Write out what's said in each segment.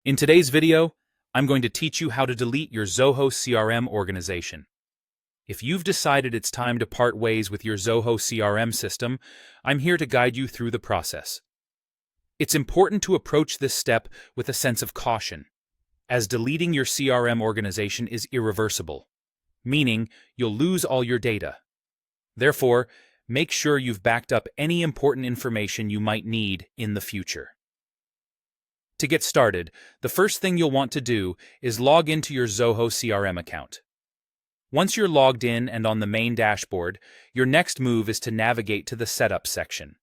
In today's video, I'm going to teach you how to delete your Zoho CRM organization. If you've decided it's time to part ways with your Zoho CRM system, I'm here to guide you through the process. It's important to approach this step with a sense of caution, as deleting your CRM organization is irreversible, meaning you'll lose all your data. Therefore, make sure you've backed up any important information you might need in the future. To get started, the first thing you'll want to do is log into your Zoho CRM account. Once you're logged in and on the main dashboard, your next move is to navigate to the Setup section.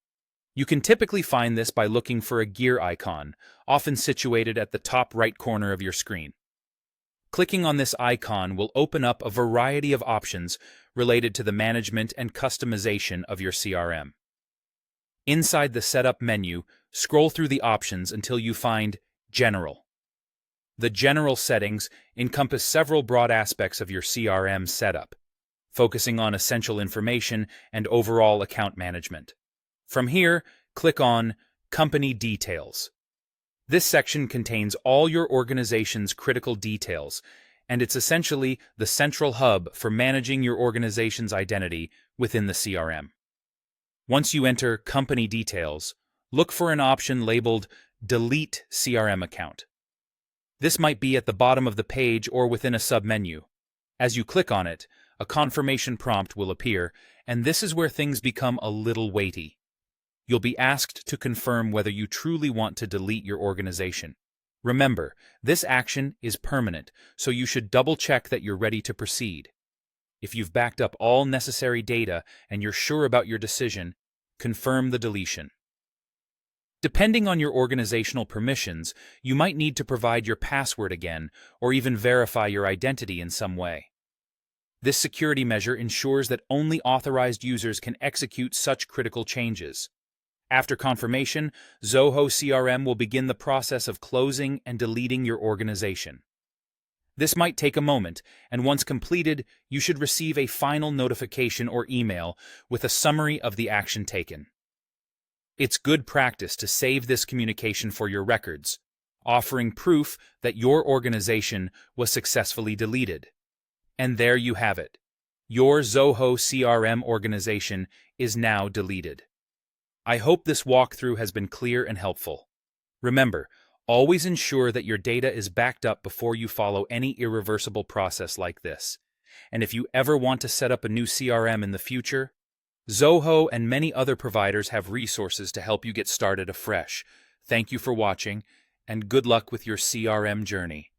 You can typically find this by looking for a gear icon, often situated at the top right corner of your screen. Clicking on this icon will open up a variety of options related to the management and customization of your CRM. Inside the Setup menu, scroll through the options until you find General. The General settings encompass several broad aspects of your CRM setup, focusing on essential information and overall account management. From here, click on Company Details. This section contains all your organization's critical details, and it's essentially the central hub for managing your organization's identity within the CRM. Once you enter Company Details, look for an option labeled Delete CRM Account. This might be at the bottom of the page or within a submenu. As you click on it, a confirmation prompt will appear, and this is where things become a little weighty. You'll be asked to confirm whether you truly want to delete your organization. Remember, this action is permanent, so you should double-check that you're ready to proceed. If you've backed up all necessary data and you're sure about your decision, confirm the deletion. Depending on your organizational permissions, you might need to provide your password again or even verify your identity in some way. This security measure ensures that only authorized users can execute such critical changes. After confirmation, Zoho CRM will begin the process of closing and deleting your organization. This might take a moment, and once completed, you should receive a final notification or email with a summary of the action taken. It's good practice to save this communication for your records, offering proof that your organization was successfully deleted. And there you have it. Your Zoho CRM organization is now deleted. I hope this walkthrough has been clear and helpful. Remember, always ensure that your data is backed up before you follow any irreversible process like this. And if you ever want to set up a new CRM in the future, Zoho and many other providers have resources to help you get started afresh. Thank you for watching, and good luck with your CRM journey.